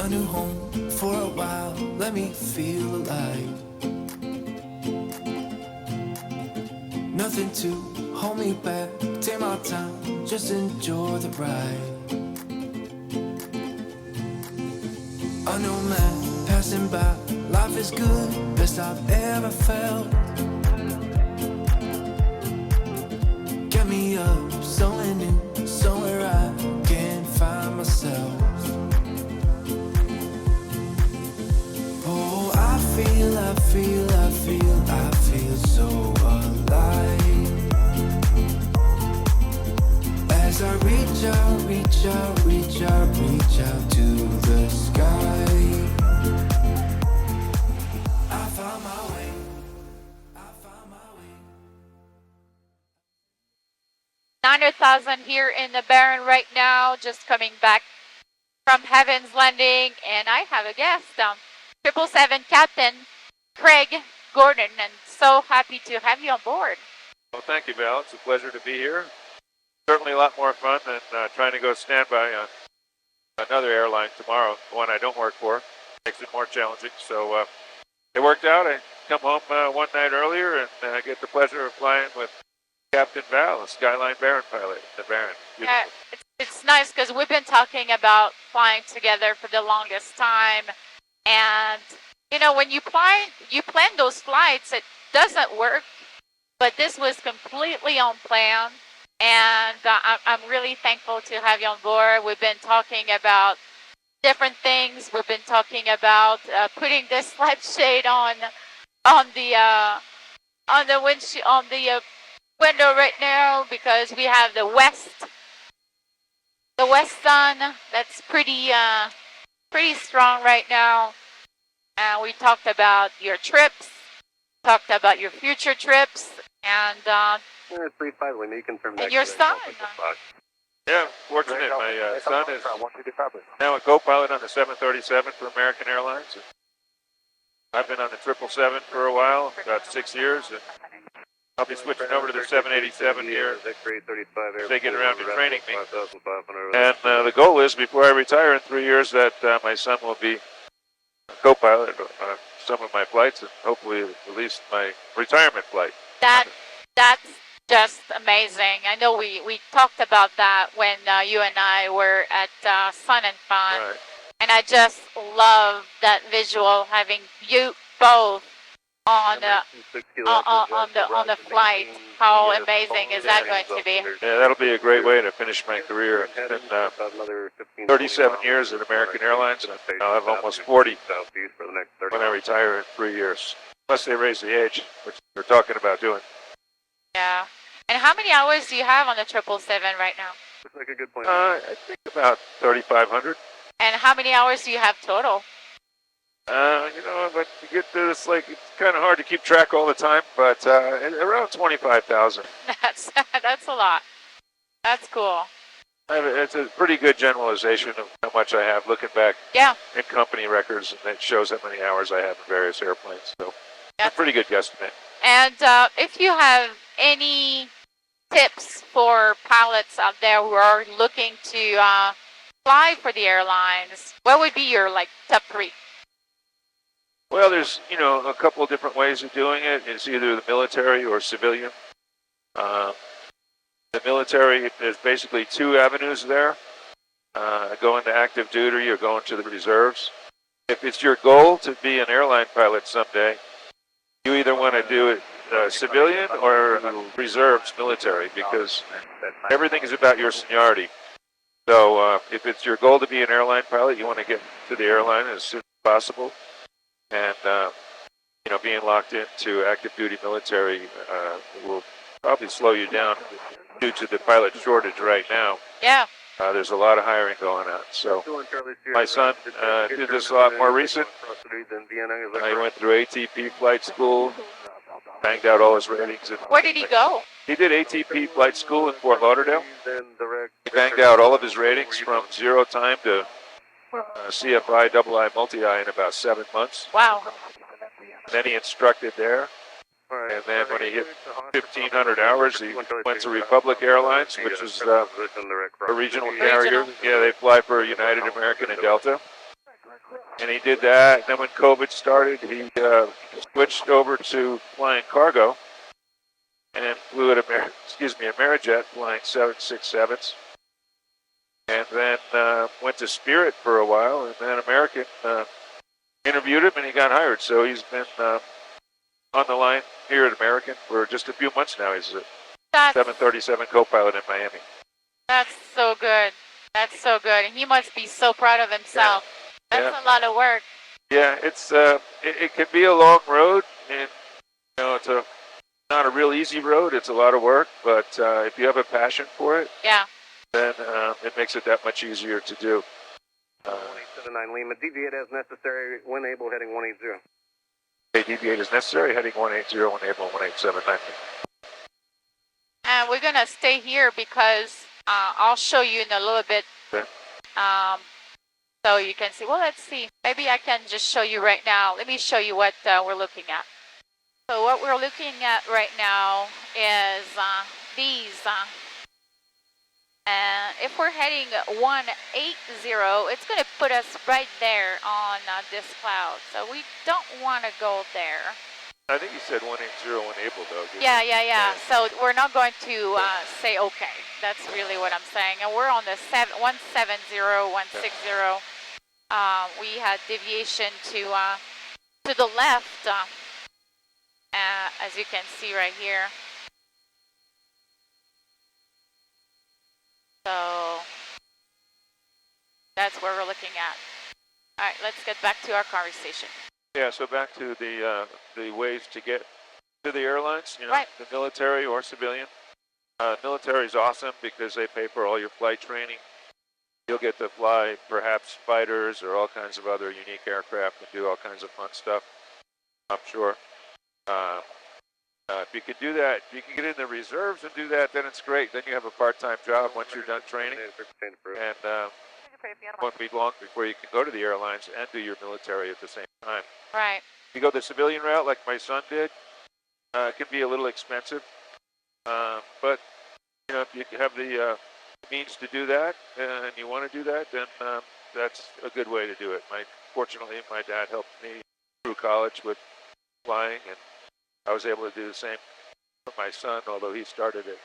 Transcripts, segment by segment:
a new home for a while, let me feel alive. Nothing to hold me back, take my time, just enjoy the ride. A new man passing by, life is good, best I've ever felt. Get me up, somewhere new, somewhere I can find myself. Oh, I feel so alive. As I reach out to the sky. I found my way. 900,000 here in the Baron right now, just coming back from Heaven's Landing, and I have a guest, 777 Captain Craig Gordon, and so happy to have you on board. Well, thank you, Val. It's a pleasure to be here. Certainly a lot more fun than trying to go standby on another airline tomorrow, the one I don't work for. Makes it more challenging. So it worked out. I come home one night earlier and get the pleasure of flying with Captain Val, a Skyline Baron pilot, the Baron. Yeah, it's nice because we've been talking about flying together for the longest time. And, you know, when you plan those flights, it doesn't work. But this was completely on plan. And I'm really thankful to have you on board. We've been talking about different things. We've been talking about putting this light shade on the windshield, on the window right now, because we have the west sun that's pretty strong right now. And we talked about your trips, talked about your future trips, and your son. Yeah, fortunate. My son is now a co-pilot on the 737 for American Airlines. I've been on the 777 for a while, about 6 years, and I'll be switching over to the 787 here if they get around to training me. And the goal is, before I retire in 3 years, that my son will be a co-pilot on some of my flights, and hopefully at least my retirement flight. That's just amazing. I know we talked about that when you and I were at Sun and Fun. Right. And I just love that visual, having you both on the flight. How amazing is that going to be? Yeah, that'll be a great way to finish my career. It's been 37 years at American Airlines, and I'll have almost 40 when I retire in 3 years, unless they raise the age, which they're talking about doing. Yeah. And how many hours do you have on the 777 right now? Like a good point. I think about 3,500. And how many hours do you have total? You know, but to get to this, like, it's kind of hard to keep track all the time, but around 25,000. That's a lot. That's cool. It's a pretty good generalization of how much I have looking back in company records, and it shows how many hours I have in various airplanes. So, a pretty good guesstimate. And if you have any tips for pilots out there who are looking to fly for the airlines, what would be your top 3? Well, there's, you know, a couple of different ways of doing it. It's either the military or civilian. The military, there's basically 2 avenues there. Going to active duty or going to the reserves. If it's your goal to be an airline pilot someday, you either want to do it civilian or reserves military, because everything is about your seniority. So if it's your goal to be an airline pilot, you want to get to the airline as soon as possible. And, you know, being locked into active duty military will probably slow you down due to the pilot shortage right now. Yeah. There's a lot of hiring going on. So my son did this a lot more recent. He went through ATP flight school, banged out all his ratings. Where did he go? He did ATP flight school in Fort Lauderdale. He banged out all of his ratings from 0 time to CFI, II, multi-I in about 7 months. Wow. And then he instructed there. And then when he hit 1,500 hours, he went to Republic Airlines, which is a regional carrier. Yeah, they fly for United, American, and Delta. And he did that. And then when COVID started, he switched over to flying cargo and flew at Amerijet, flying 767s. And then went to Spirit for a while, and then American interviewed him, and he got hired. So he's been on the line here at American for just a few months now. He's a 737 co-pilot in Miami. That's so good. That's so good. And he must be so proud of himself. Yeah. That's a lot of work. Yeah, it's it can be a long road, and it's not a real easy road. It's a lot of work, but if you have a passion for it, yeah, then it makes it that much easier to do. 179 Lima, deviate as necessary when able, heading 180. Okay, deviate as necessary, heading 180, enable 1879. and we're gonna stay here because I'll show you in a little bit. Okay. So you can see. Well, let's see. Maybe I can just show you right now. Let me show you what we're looking at. So what we're looking at right now is these. And if we're heading 180, it's going to put us right there on this cloud. So we don't want to go there. I think you said 180 enable though. Yeah. So we're not going to say okay. That's really what I'm saying. And we're on the 170, 160. We had deviation to the left, as you can see right here. So that's where we're looking at. All right, let's get back to our conversation. Yeah, so back to the ways to get to the airlines, right. The military or civilian. Military is awesome because they pay for all your flight training. You'll get to fly perhaps fighters or all kinds of other unique aircraft and do all kinds of fun stuff, I'm sure. If you could do that, if you can get in the reserves and do that, then it's great. Then you have a part-time job once you're done training. And it won't be long before you can go to the airlines and do your military at the same time. Right. If you go the civilian route like my son did, it can be a little expensive. But, if you have the means to do that and you want to do that, then that's a good way to do it. Fortunately, my dad helped me through college with flying, and I was able to do the same for my son, although he started it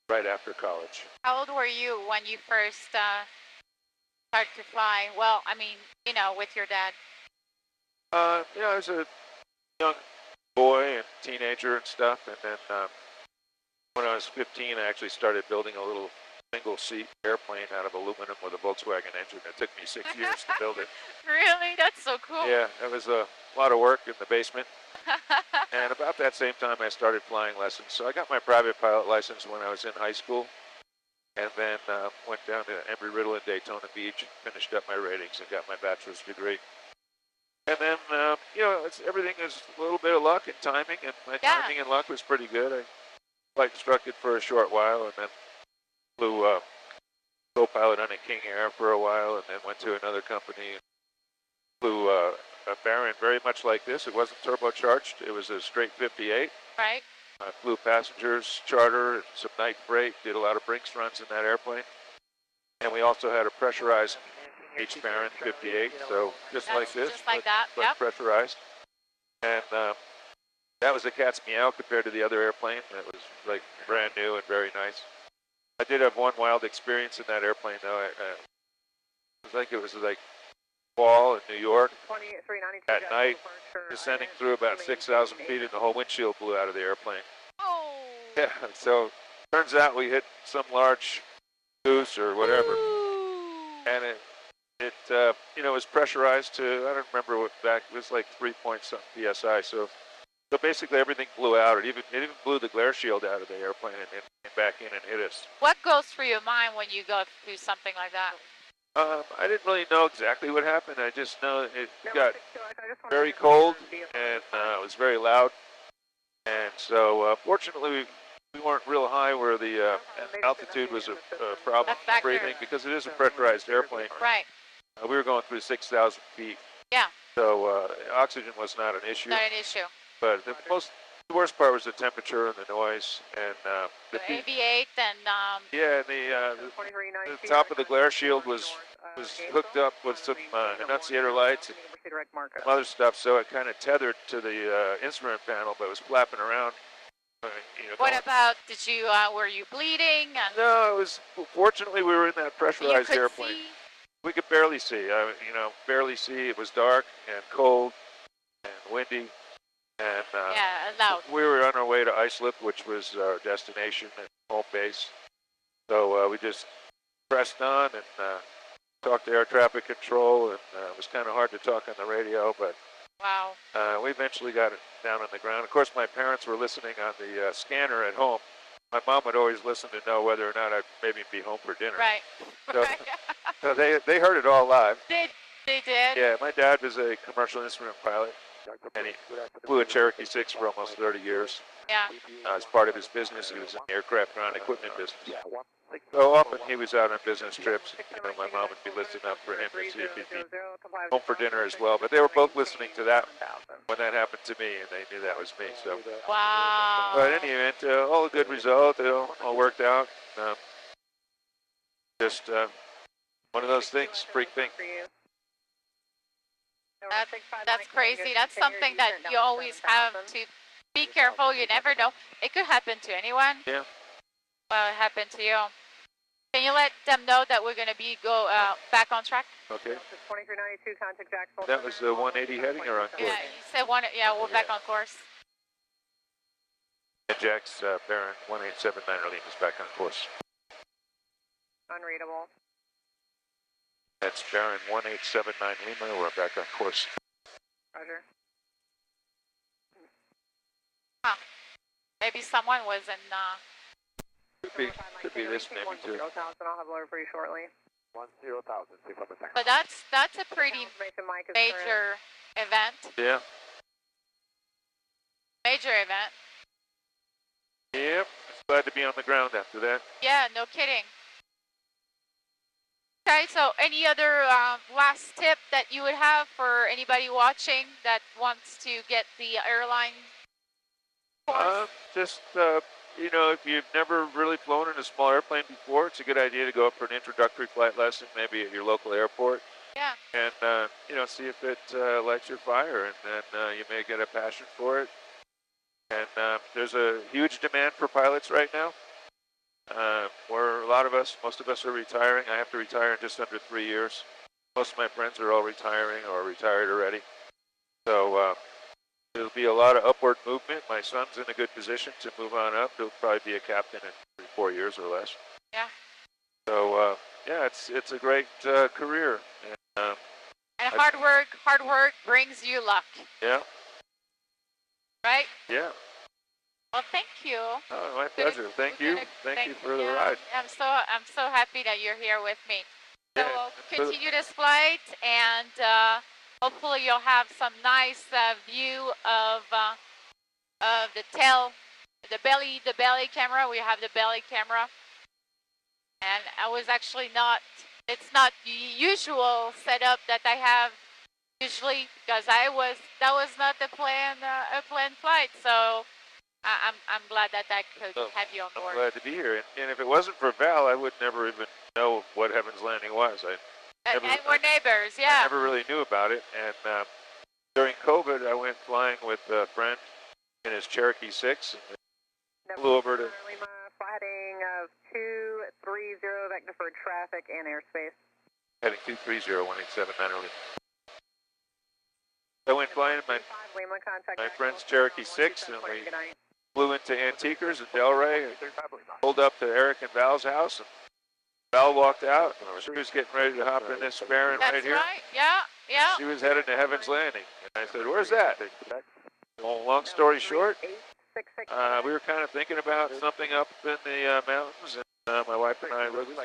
right after college. How old were you when you first started to fly? Well, I mean, with your dad. I was a young boy and teenager and stuff, and then when I was 15, I actually started building a little single-seat airplane out of aluminum with a Volkswagen engine. It took me 6 years to build it. Really? That's so cool. Yeah, it was a lot of work in the basement. And about that same time, I started flying lessons. So I got my private pilot license when I was in high school, and then went down to Embry-Riddle in Daytona Beach, finished up my ratings, and got my bachelor's degree. And then, everything is a little bit of luck and timing, and my timing and luck was pretty good. I flight instructed for a short while, and then flew co-pilot on a King Air for a while, and then went to another company and flew a Baron very much like this. It wasn't turbocharged. It was a straight 58. Right. I flew passengers, charter, some night freight, did a lot of Brinks runs in that airplane. And we also had a pressurized H Baron 58, so just like this, just like that. but pressurized. And that was a cat's meow compared to the other airplane. That was like brand new and very nice. I did have one wild experience in that airplane, though. It was like fall in New York at night, descending through about 6,000 feet, and the whole windshield blew out of the airplane. Oh. Yeah, so turns out we hit some large goose or whatever, and it was pressurized to, I don't remember what back, it was like 3-point-something psi. So basically everything blew out. It even blew the glare shield out of the airplane and it came back in and hit us. What goes through your mind when you go through something like that? I didn't really know exactly what happened. I just know it got very cold and it was very loud. And so fortunately we weren't real high where the altitude was a problem for breathing, because it is a pressurized airplane. Right. We were going through 6,000 feet. Yeah. So oxygen was not an issue. Not an issue. But the most The worst part was the temperature and the noise, and So Aviate and yeah, the top of the glare shield was hooked up with some annunciator lights and some other stuff, so it kind of tethered to the instrument panel, but it was flapping around. what about, did you, were you bleeding? And No, it was, fortunately we were in that you pressurized could airplane. see? We could barely see, barely see. It was dark and cold and windy, and Yeah, loud. we were on our way to Islip, which was our destination and home base. So we just pressed on and talked to air traffic control, and it was kind of hard to talk on the radio, but Wow. we eventually got it down on the ground. Of course, my parents were listening on the scanner at home. My mom would always listen to know whether or not I'd maybe be home for dinner. Right. So, Right. so they heard it all live. They did? Yeah, my dad was a commercial instrument pilot, and he flew a Cherokee 6 for almost 30 years. Yeah. As part of his business, he was in the aircraft ground equipment business. So often he was out on business trips. My mom would be listening up for him to see if he'd be home for dinner as well. But they were both listening to that when that happened to me, and they knew that was me. So, Wow. but in any event, all a good result. It all worked out. Just one of those things, freak thing. That's crazy. That's something that you always have to be careful. You never know. It could happen to anyone. Yeah. Well, it happened to you. Can you let them know that we're going to be back on track? Okay. 2392, contact Jacksonville. That was the 180 heading or on course? Yeah, you said one. Yeah, we're back on course. And Jack's Baron 1879 Arlene is back on course. Unreadable. That's Baron 1879 Lima. We're back on course. Roger. Huh. Maybe someone was in. Could be this maybe too. I'll have a load for you shortly. 10,000. But that's a pretty Mike is major event. Yeah. Major event. Yep. Glad to be on the ground after that. Yeah, no kidding. Okay, so any other last tip that you would have for anybody watching that wants to get the airline course? Just, if you've never really flown in a small airplane before, it's a good idea to go up for an introductory flight lesson, maybe at your local airport. Yeah. And, see if it lights your fire, and then you may get a passion for it. And there's a huge demand for pilots right now. Most of us are retiring. I have to retire in just under 3 years. Most of my friends are all retiring or retired already. So there'll be a lot of upward movement. My son's in a good position to move on up. He'll probably be a captain in 3 or 4 years or less. Yeah. So it's a great career. And hard work brings you luck. Yeah. Right? Yeah. Well, thank you. Oh, my pleasure. Thank you. Thank you for the ride. I'm so happy that you're here with me. So Yeah. we'll continue this flight, and hopefully you'll have some nice view of the belly camera. We have the belly camera, and I was actually it's not the usual setup that I have usually, because that was not the planned flight. So I'm glad that I could have you on board. I'm glad to be here. And if it wasn't for Val, I would never even know what Heaven's Landing was. And we're neighbors, yeah. I never really knew about it. And during COVID, I went flying with a friend in his Cherokee 6. And flew over to... Lima, heading of 230, vector for traffic and airspace. Heading 230, 1879 Arlene. I went flying in my friend's Cherokee 6, and we flew into Antiquers and Delray, and pulled up to Eric and Val's house, and Val walked out, and she was getting ready to hop in this Baron right here. That's right, yeah. She was headed to Heaven's Landing, and I said, "Where's that?" Well, long story short, we were kind of thinking about something up in the mountains, and my wife and I looked.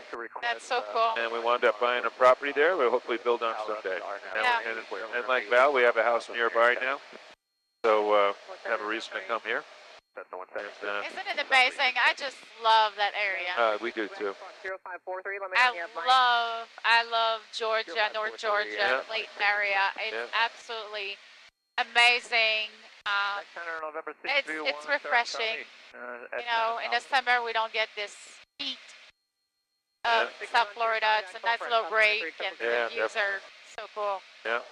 That's so cool. And we wound up buying a property there. We'll hopefully build on someday. And like Val, we have a house nearby now, so have a reason to come here. Isn't it amazing? I just love that area. We do too. I love Georgia, North Georgia, Clayton area. It's absolutely amazing. November It's refreshing. You know, in the summer we don't get this heat of South Florida. It's a nice little break, and the views are so cool. Yeah.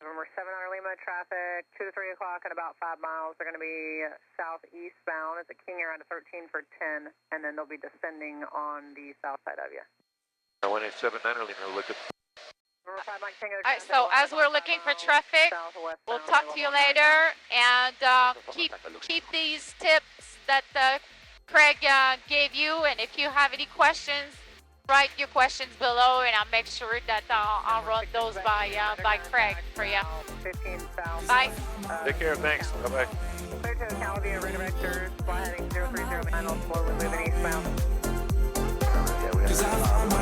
November 7 on Lima traffic, 2 to 3 o'clock and about 5 miles. They're going to be southeastbound at the King around 13 for 10, and then they'll be descending on the south side of you. 187 Lima, look at. All right, so as we're looking for traffic, we'll talk to you later, and keep these tips that Craig gave you, and if you have any questions, write your questions below, and I'll make sure that I'll run those by Craig for you. 15 south. Bye. Take care, thanks. Bye-bye. Clear to the Calavia, redirectors, fly heading 030 final floor, we're moving eastbound. Cause I found